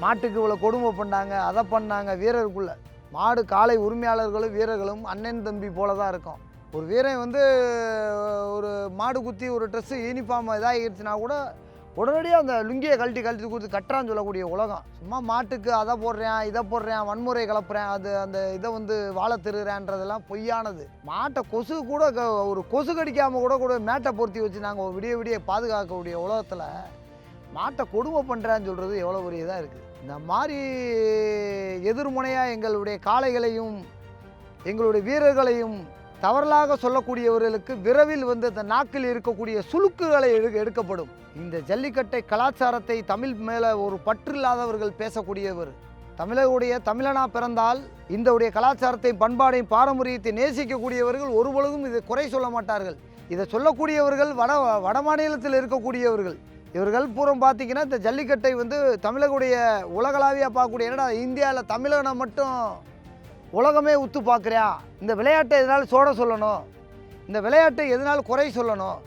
மாட்டுக்கு இவ்வளோ கொடுமை பண்ணாங்க, அதை பண்ணாங்க. வீரருக்குள்ள மாடு காளை உரிமையாளர்களும் வீரர்களும் அண்ணன் தம்பி போல தான் இருக்கும். ஒரு வீரன் வந்து ஒரு மாடு குத்தி ஒரு ட்ரெஸ்ஸு யூனிஃபார்ம் இதாகிடுச்சுன்னா கூட உடனடியாக அந்த லுங்கியை கழட்டி கொடுத்து கட்டுறான்னு சொல்லக்கூடிய உலகம். சும்மா மாட்டுக்கு அதை போடுறேன் இதை போடுறேன் வன்முறை கலப்புறேன் அந்த இதை வந்து வாழை திருறேன்றதெல்லாம் பொய்யானது. மாட்டை கொசு கூட ஒரு கொசு கடிக்காமல் கூட மேட்டை பொருத்தி வச்சு நாங்கள் விடிய பாதுகாக்கக்கூடிய உலகத்தில் மாட்டை கொடுமை பண்ணுறான்னு சொல்கிறது எவ்வளோ பெரிய இதாக இருக்குது. இந்த மாதிரி எதிர்முனையாக எங்களுடைய காளைகளையும் எங்களுடைய வீரர்களையும் தவறலாக சொல்லக்கூடியவர்களுக்கு விரைவில் வந்து அந்த நாக்கில் இருக்கக்கூடிய சுளுக்குகளை எடுக்கப்படும். இந்த ஜல்லிக்கட்டை கலாச்சாரத்தை தமிழ் மேலே ஒரு பற்று இல்லாதவர்கள் பேசக்கூடியவர். தமிழனா பிறந்தால் இந்த கலாச்சாரத்தை பண்பாடையும் பாரம்பரியத்தை நேசிக்கக்கூடியவர்கள் ஒருபொழுதும் இதை குறை சொல்ல மாட்டார்கள். இதை சொல்லக்கூடியவர்கள் வட மாநிலத்தில் இருக்கக்கூடியவர்கள். இவர்கள் பூரம் பார்த்தீங்கன்னா இந்த ஜல்லிக்கட்டை வந்து தமிழகுடைய உலகளாவியாக பார்க்கக்கூடிய, என்னடா இந்தியாவில் தமிழனை மட்டும் உலகமே உத்து பார்க்குறியா, இந்த விளையாட்டை எதனால் சொல்லணும், இந்த விளையாட்டை எதனால் குறை சொல்லணும்,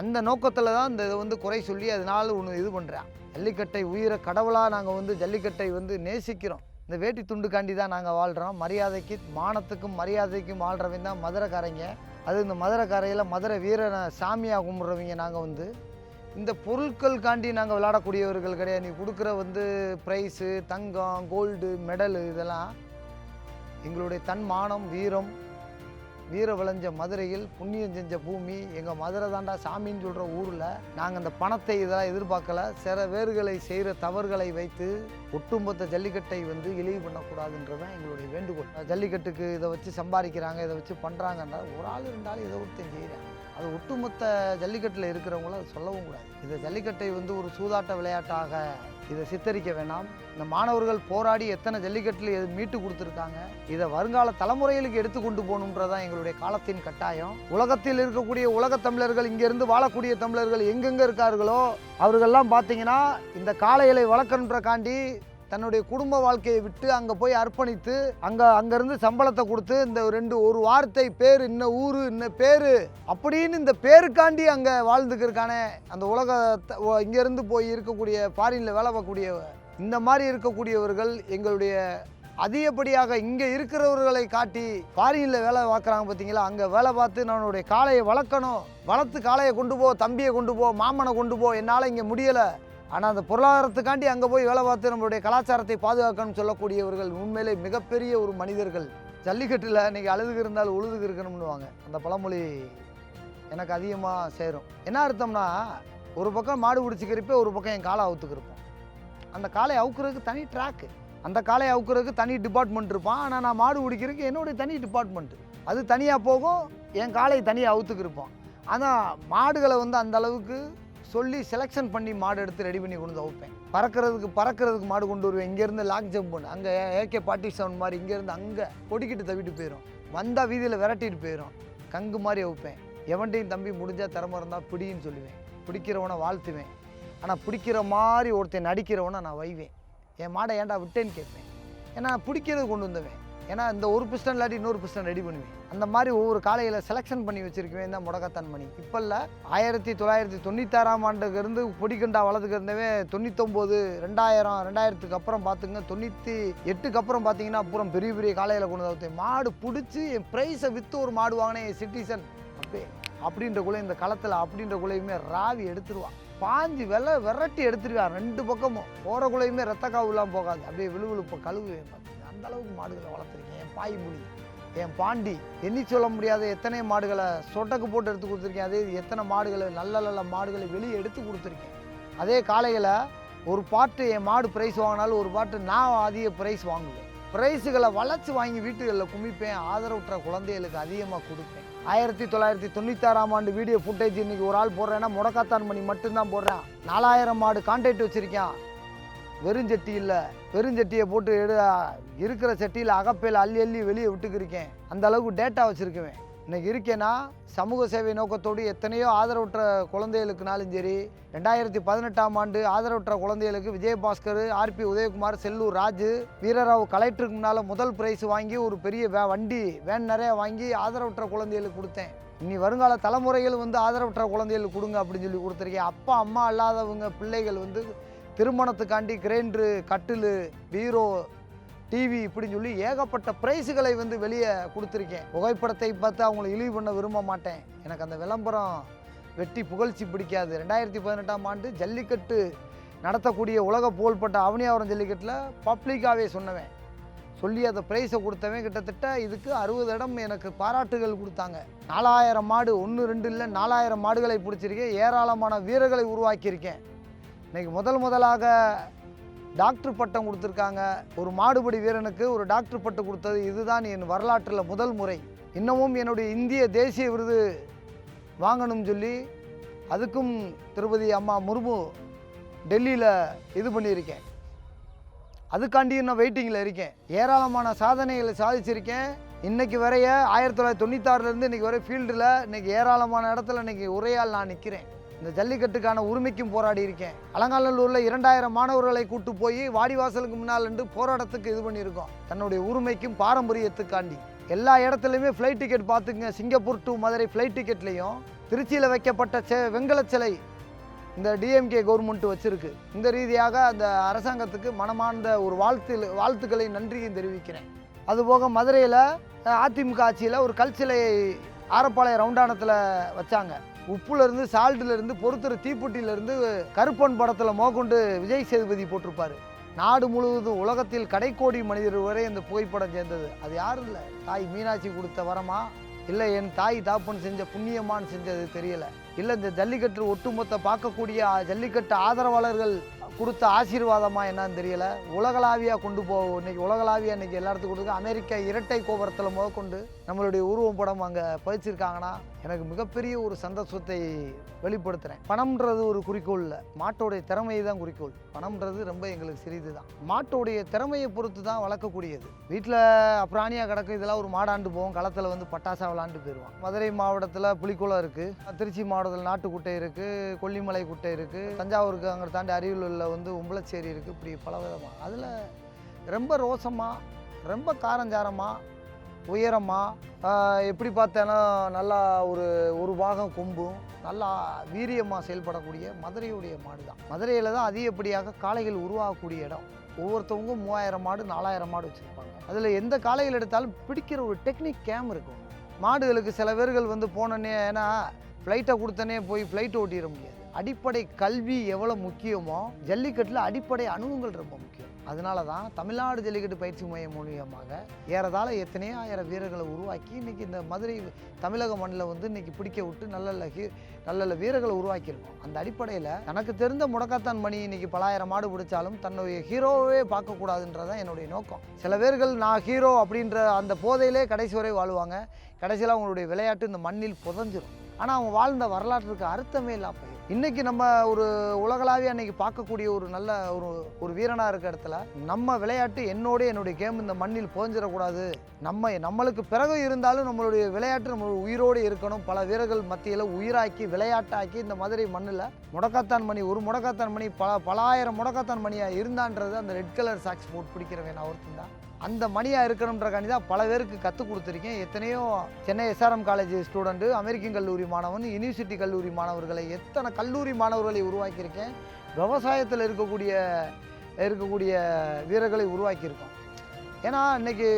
அந்த நோக்கத்தில் தான் இந்த இதை வந்து குறை சொல்லி அதனால் ஒன்று இது பண்ணுறான். ஜல்லிக்கட்டை உயிரை கடவுளாக நாங்கள் வந்து ஜல்லிக்கட்டை வந்து நேசிக்கிறோம். இந்த வேட்டி துண்டுக்காண்டி தான் நாங்கள் வாழ்கிறோம். மரியாதைக்கு மானத்துக்கும் மரியாதைக்கும் வாழ்கிறவங்க தான் மதுரைக்காரங்க. அது இந்த மதுரைக்காரையில் மதுரை வீரனை சாமியாக கும்பிட்றவங்க. நாங்கள் வந்து இந்த பொருட்களுக்காண்டி நாங்கள் விளையாடக்கூடியவர்கள் கிடையாது. நீ கொடுக்குற வந்து ப்ரைஸு, தங்கம், கோல்டு, மெடலு, இதெல்லாம் எங்களுடைய தன்மானம் வீர விளைஞ்ச மதுரையில் புண்ணியம் செஞ்ச பூமி எங்கள் மதுரை தாண்டா சாமின்னு சொல்கிற ஊரில் நாங்கள் அந்த பணத்தை இதெல்லாம் எதிர்பார்க்கல. சில வேர்களை செய்கிற தவறுகளை வைத்து ஒட்டுமொத்த ஜல்லிக்கட்டை வந்து இழிவு பண்ணக்கூடாதுன்றது தான் எங்களுடைய வேண்டுகோள். ஜல்லிக்கட்டுக்கு இதை வச்சு சம்பாதிக்கிறாங்க, இதை வச்சு பண்ணுறாங்கன்னா ஒரு ஆள் இருந்தாலும் இதை ஒருத்தன் செய்கிறாங்க. அது ஒட்டுமொத்த ஜல்லிக்கட்டில் இருக்கிறவங்களும் அது சொல்லவும் கூடாது. இதை ஜல்லிக்கட்டை வந்து ஒரு சூதாட்ட விளையாட்டாக இதை சித்தரிக்க வேண்டாம். இந்த மாணவர்கள் போராடி எத்தனை ஜல்லிக்கட்டில் மீட்டு கொடுத்துருக்காங்க. இதை வருங்கால தலைமுறைகளுக்கு எடுத்து கொண்டு போகணுன்றதான் எங்களுடைய காலத்தின் கட்டாயம். உலகத்தில் இருக்கக்கூடிய உலக தமிழர்கள், இங்கேருந்து வாழக்கூடிய தமிழர்கள் எங்கெங்கே இருக்கார்களோ அவர்கள்லாம் பார்த்தீங்கன்னா இந்த காளைகளை வளர்க்கணுன்றக்காண்டி தன்னுடைய குடும்ப வாழ்க்கையை விட்டு அங்கே போய் அர்ப்பணித்து அங்கேருந்து சம்பளத்தை கொடுத்து இந்த ஒரு வார்த்தை பேர், இன்ன ஊர், இன்ன பேர் அப்படின்னு இந்த பேருக்காண்டி அங்கே வாழ்ந்துக்கிறதுக்கான அந்த இங்கேருந்து போய் இருக்கக்கூடிய ஃபாரினில் வேலை பார்க்கக்கூடிய இந்த மாதிரி இருக்கக்கூடியவர்கள் எங்களுடைய அதிகப்படியாக இங்கே இருக்கிறவர்களை காட்டி ஃபாரினில் வேலை பார்க்குறாங்க. பார்த்தீங்களா, அங்கே வேலை பார்த்து நம்மளுடைய காளையை வளர்க்கணும், வளர்த்து காளையை கொண்டு போ, தம்பியை கொண்டு போ, மாமனை கொண்டு போ, என்னால் இங்கே முடியலை, ஆனால் அந்த பொருளாதாரத்துக்காண்டி அங்கே போய் வேலை பார்த்து நம்மளுடைய கலாச்சாரத்தை பாதுகாக்கணும்னு சொல்லக்கூடியவர்கள் உண்மையிலே மிகப்பெரிய ஒரு மனிதர்கள். ஜல்லிக்கட்டில் இன்றைக்கி அழுதுக்கு இருந்தாலும் உழுதுக்கு இருக்கணும்னுவாங்க. அந்த பழமொழி எனக்கு அதிகமாக சேரும். என்ன அர்த்தம்னா, ஒரு பக்கம் மாடு பிடிச்சிக்கிறப்ப ஒரு பக்கம் என் காலை அவுத்துக்கிருப்போம். அந்த காலை அவுக்கிறதுக்கு தனி ட்ராக்கு, அந்த காலை அவுக்கிறதுக்கு தனி டிபார்ட்மெண்ட் இருப்பான். ஆனால் நான் மாடு பிடிக்கிறதுக்கு என்னுடைய தனி டிபார்ட்மெண்ட்டு, அது தனியாக போகும். என் காலை தனியாக அவுத்துக்கிருப்போம். ஆனால் மாடுகளை வந்து அந்த அளவுக்கு சொல்லி செலெக்ஷன் பண்ணி மாடு எடுத்து ரெடி பண்ணி கொண்டு வந்து வைப்பேன். பறக்கிறதுக்கு மாடு கொண்டு வருவேன். இங்கேருந்து லாக் ஜம்ப் பண்ணு, அங்கே AK-47 மாதிரி இங்கேருந்து அங்கே பொடிக்கிட்டு தவிட்டு போயிடும். வந்தால் வீதியில் விரட்டிட்டு போயிடும். கங்கு மாதிரி வைப்பேன். எவன்ட்டையும் தம்பி முடிஞ்சால் திறமை இருந்தால் பிடின்னு சொல்லுவேன். பிடிக்கிறவனை வாழ்த்துவேன். ஆனால் பிடிக்கிற மாதிரி ஒருத்தன் நடிக்கிறவனை நான் வைவேன். என் மாடை ஏன்டா விட்டேன்னு கேட்பேன். ஏன்னா பிடிக்கிறது கொண்டு வந்தவேன். ஏன்னா இந்த ஒரு பிஸ்டன் இல்லாட்டி இன்னொரு பிஸ்டன் ரெடி பண்ணுவேன். அந்த மாதிரி ஒவ்வொரு காலையில் செலெக்ஷன் பண்ணி வச்சுருக்குவேன் தான் முடக்கத்தான் மணி. இப்போ இல்லை, 1996ஆம் ஆண்டுலேருந்து பொடிக்கண்டா வளர்த்துக்கு இருந்தவே 99, 2000க்கு அப்புறம் பார்த்துங்க, 98க்கு அப்புறம் பார்த்தீங்கன்னா அப்புறம் பெரிய பெரிய காலையில் கொண்டு வந்து மாடு பிடிச்சி என் ப்ரைஸை விற்று ஒரு மாடு வாங்கினேன் சிட்டிசன் அப்படின்றக்குள்ளே இந்த களத்தில் அப்படின்றக்குள்ளேயுமே ராவி எடுத்துருவான். பாஞ்சு விரட்டி எடுத்துருவான். 2 பக்கமும் போகிறக்குள்ளேயுமே ரத்த காவுலாம் போகாது. அப்படியே விழுவிழுப்ப கழுவுவேன். பார்த்தீங்க அந்த அளவுக்கு மாடுகளை வளர்த்துருக்கேன். என் பாய்மொழி, என் பாண்டி, எண்ணி சொல்ல முடியாத எத்தனை மாடுகளை சொட்டக்கு போட்டு எடுத்து கொடுத்துருக்கேன். அதே எத்தனை மாடுகளை நல்ல நல்ல மாடுகளை வெளியே எடுத்து கொடுத்துருக்கேன். அதே காளையில் ஒரு பாட்டு என் மாடு ப்ரைஸ் வாங்கினாலும் ஒரு பாட்டு நான் அதிக ப்ரைஸ் வாங்குவேன். ப்ரைஸுகளை வளைச்சி வாங்கி வீட்டுகளில் குமிப்பேன். ஆதரவற்ற குழந்தைகளுக்கு அதிகமாக கொடுப்பேன். 1996ஆம் ஆண்டு வீடியோ ஃபுட்டேஜ் இன்றைக்கி ஒரு ஆள் போடுறேன்னா முடக்காத்தான் மணி மட்டும்தான் போடுறேன். 4000 மாடு கான்டாக்ட் வச்சுருக்கேன். வெறுஞ்சட்டி இல்லை, வெறுஞ்சட்டியை போட்டு இருக்கிற சட்டியில் அகப்பையில் அள்ளி அள்ளி வெளியே விட்டுக்கிருக்கேன். அந்த அளவுக்கு டேட்டா வச்சுருக்குவேன். இன்றைக்கி இருக்கேன்னா சமூக சேவை நோக்கத்தோடு எத்தனையோ ஆதரவற்ற குழந்தைகளுக்குனாலும் சரி, 2018ஆம் ஆண்டு ஆதரவற்ற குழந்தைகளுக்கு விஜயபாஸ்கர், ஆர்பி உதயகுமார், செல்லூர் ராஜு, வீரராவ் கலெக்டருக்கு முன்னால் முதல் ப்ரைஸ் வாங்கி ஒரு பெரிய வண்டி வேன் நிறைய வாங்கி ஆதரவற்ற குழந்தைகளுக்கு கொடுத்தேன். இனி வருங்கால தலைமுறைகள் ஆதரவற்ற குழந்தைகளுக்கு கொடுங்க அப்படின்னு சொல்லி கொடுத்துருக்கேன். அப்பா அம்மா இல்லாதவங்க பிள்ளைகள் திருமணத்துக்காண்டி கிரைண்டரு, கட்டில், பீரோ, டிவி இப்படின்னு சொல்லி ஏகப்பட்ட ப்ரைஸுகளை வெளியே கொடுத்துருக்கேன். புகைப்படத்தை பார்த்து அவங்கள இழிவு பண்ண விரும்ப மாட்டேன். எனக்கு அந்த விளம்பரம் வெட்டி புகழ்ச்சி பிடிக்காது. 2018ஆம் ஆண்டு ஜல்லிக்கட்டு நடத்தக்கூடிய உலக புகழ்பட்ட அவனியாவரம் ஜல்லிக்கட்டில் பப்ளிக்காகவே சொன்னவன், சொல்லி அந்த ப்ரைஸை கொடுத்தவன். கிட்டத்தட்ட இதுக்கு 60 இடம் எனக்கு பாராட்டுகள் கொடுத்தாங்க. 4000 மாடு, 1 2 இல்லை 4000 மாடுகளை பிடிச்சிருக்கேன். ஏராளமான வீரர்களை உருவாக்கியிருக்கேன். இன்றைக்கி முதலாக டாக்டர் பட்டம் கொடுத்துருக்காங்க. ஒரு மாடுபடி வீரனுக்கு ஒரு டாக்டர் பட்டம் கொடுத்தது இதுதான் என் வரலாற்றில் முதல் முறை. இன்னமும் என்னுடைய இந்திய தேசிய விருது வாங்கணும்னு சொல்லி அதுக்கும் திருப்பதி அம்மா முர்மு டெல்லியில் இது பண்ணியிருக்கேன். அதுக்காண்டி நான் வெயிட்டிங்கில் இருக்கேன். ஏராளமான சாதனைகளை சாதிச்சிருக்கேன். இன்றைக்கி வரைய 1996லேருந்து இன்றைக்கி வரை ஃபீல்டில் இன்றைக்கி ஏராளமான இடத்துல இன்றைக்கி உரையால் நான் நிற்கிறேன். இந்த ஜல்லிக்கட்டுக்கான உரிமைக்கும் போராடி இருக்கேன். அலங்காநல்லூரில் 2000 மாணவர்களை கூட்டு போய் வாடிவாசலுக்கு முன்னால் நின்று போராட்டத்துக்கு இது பண்ணியிருக்கோம். தன்னுடைய உரிமைக்கும் பாரம்பரியத்துக்காண்டி எல்லா இடத்துலையுமே ஃப்ளைட் டிக்கெட் பார்த்துங்க. சிங்கப்பூர் டு மதுரை ஃப்ளைட் டிக்கெட்லேயும் திருச்சியில் வைக்கப்பட்ட வெங்கல சிலை இந்த டிஎம்கே கவர்மெண்ட் வச்சுருக்கு. இந்த ரீதியாக அந்த அரசாங்கத்துக்கு மனமார்ந்த ஒரு வாழ்த்துக்களை நன்றியும் தெரிவிக்கிறேன். அதுபோக மதுரையில் அதிமுக ஆட்சியில் ஒரு கல் சிலையை ஆரப்பாளையம் ரவுண்டானத்தில் வச்சாங்க. உப்புலேருந்து, சால்ட்டிலேருந்து, பொறுத்துற தீப்பெட்டியிலேருந்து கருப்பன் படத்தில் மோகொண்டு விஜய் சேதுபதி போட்டிருப்பார். நாடு முழுவதும் உலகத்தில் கடைக்கோடி மனிதர் வரை இந்த புகைப்படம் சேர்ந்தது. அது யாரும் இல்லை, தாய் மீனாட்சி கொடுத்த வரமா, இல்லை என் தாய் தாப்பன் செஞ்ச புண்ணியமான்னு செஞ்சது தெரியலை, இல்லை இந்த ஜல்லிக்கட்டு ஒட்டுமொத்த பார்க்கக்கூடிய ஜல்லிக்கட்டு ஆதரவாளர்கள் கொடுத்த ஆசீர்வாதமா என்னன்னு தெரியல. உலகளாவியாக கொண்டு போவோம். இன்றைக்கி உலகளாவியாக இன்றைக்கி எல்லாத்துக்கும் கொடுக்க அமெரிக்கா இரட்டை கோபுரத்தில் முதற்கொண்டு நம்மளுடைய உருவம் படம் அங்கே பதிச்சிருக்காங்கன்னா எனக்கு மிகப்பெரிய ஒரு சந்தோஷத்தை வெளிப்படுத்துகிறேன். பணம்ன்றது ஒரு குறிக்கோள் இல்லை, மாட்டோடைய திறமையை தான் குறிக்கோள். பணம்ன்றது ரொம்ப எங்களுக்கு சிறிது தான். மாட்டோடைய திறமையை பொறுத்து தான் வளர்க்கக்கூடியது. வீட்டில் அப்புறாணியாக கிடக்கும் இதெல்லாம் ஒரு மாடாண்டு போவோம், களத்தில் பட்டாசா விளாண்டு போயிடுவான். மதுரை மாவட்டத்தில் புலிக்குளம் இருக்குது, திருச்சி மாவட்டத்தில் நாட்டுக்குட்டை இருக்குது, கொல்லிமலை குட்டை இருக்குது, தஞ்சாவூருக்கு அங்கே தாண்டி அரியலூரில் உம்பளச்சேரி இருக்குது. இப்படி பல விதமாக அதில் ரொம்ப ரோசமாக, ரொம்ப காரஞ்சாரமாக, உயரமாக, எப்படி பார்த்தேன்னா நல்லா ஒரு பாகம் கொம்பும் நல்லா வீரியமாக செயல்படக்கூடிய மதுரையுடைய மாடு தான். மதுரையில் தான் அதிகப்படியாக காளைகள் உருவாகக்கூடிய இடம். ஒவ்வொருத்தவங்க 3000 மாடு 4000 மாடு வச்சுருப்பாங்க. அதில் எந்த காளைகள் எடுத்தாலும் பிடிக்கிற ஒரு டெக்னிக் கேம் இருக்கும். மாடுகளுக்கு சில பேர்கள் போனோன்னே, ஏன்னா ஃப்ளைட்டை கொடுத்தனே போய் ஃப்ளைட் ஓட்டிட முடியாது. அடிப்படை கல்வி எவ்வளோ முக்கியமோ ஜல்லிக்கட்டில் அடிப்படை அனுபவங்கள் ரொம்ப முக்கியம். அதனால தான் தமிழ்நாடு ஜல்லிக்கட்டு பயிற்சி மையம் மூலியமாக ஏறதாழ எத்தனையோ ஆயிரம் வீரர்களை உருவாக்கி இன்றைக்கி இந்த மதுரை தமிழக மண்ணில் இன்றைக்கி பிடிக்க விட்டு நல்ல வீரர்களை உருவாக்கியிருக்கோம். அந்த அடிப்படையில் எனக்கு தெரிந்த முடக்காத்தான் மணி இன்றைக்கி பலாயிரம் மாடு பிடிச்சாலும் தன்னுடைய ஹீரோவே பார்க்கக்கூடாதுன்றதான் என்னுடைய நோக்கம். சில பேர்கள் நான் ஹீரோ அப்படின்ற அந்த போதையிலே கடைசி வரை வாழ்வாங்க. கடைசியில் அவங்களுடைய விளையாட்டு இந்த மண்ணில் புதஞ்சிரும். ஆனால் அவங்க வாழ்ந்த வரலாற்றுக்கு அர்த்தமே இல்லாமல் போயிடும். இன்றைக்கி நம்ம ஒரு உலகளாவிய அன்றைக்கி பார்க்கக்கூடிய ஒரு நல்ல ஒரு வீரனாக இருக்க இடத்துல நம்ம விளையாட்டு என்னுடைய கேம் இந்த மண்ணில் புதஞ்சிடக்கூடாது. நம்மளுக்கு பிறகு இருந்தாலும் நம்மளுடைய விளையாட்டு நம்ம உயிரோடு இருக்கணும். பல வீரர்கள் மத்தியில் உயிராக்கி விளையாட்டாக்கி இந்த மதுரை மண்ணில் முடக்காத்தான் மணி, ஒரு முடக்காத்தான் மணி பலாயிரம் முடக்காத்தான் மணியாக இருந்தான்றது அந்த ரெட் கலர் சாக்ஸ் போட்டு பிடிக்கிறவன் நான் ஒருத்தன் தான். அந்த மணியாக இருக்கணுன்றக்காண்டி தான் பல பேருக்கு கற்றுக் கொடுத்துருக்கேன். எத்தனையோ Chennai SRM college student, American கல்லூரி மாணவன், யூனிவர்சிட்டி கல்லூரி மாணவர்களை, எத்தனை கல்லூரி மாணவர்களை உருவாக்கியிருக்கேன். விவசாயத்தில் இருக்கக்கூடிய வீரர்களை உருவாக்கியிருக்கோம். ஏன்னா இன்றைக்கி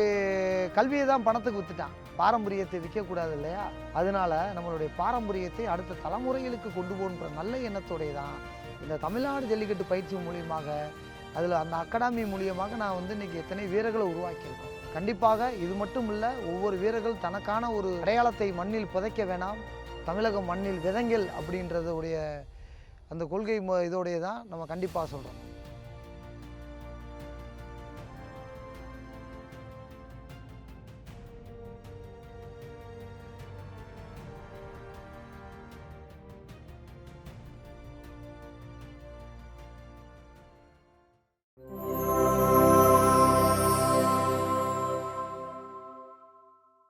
கல்வியை தான் பணத்துக்கு விற்றுட்டான், பாரம்பரியத்தை விற்கக்கூடாது இல்லையா? அதனால் நம்மளுடைய பாரம்பரியத்தை அடுத்த தலைமுறைகளுக்கு கொண்டு போகின்ற நல்ல எண்ணத்தோடைய தான் இந்த தமிழ்நாடு ஜல்லிக்கட்டு பயிற்சி மூலியமாக, அதில் அந்த அகாடமி மூலியமாக நான் இன்றைக்கி எத்தனை வீரர்களை உருவாக்கியிருக்கோம். கண்டிப்பாக இது மட்டும் இல்லை, ஒவ்வொரு வீரர்கள் தனக்கான ஒரு அடையாளத்தை மண்ணில் புதைக்க வேணாம். தமிழக மண்ணில் விதங்கள் அப்படின்றதுடைய அந்த கொள்கை இதோடைய தான் நம்ம கண்டிப்பாக சொல்கிறோம்.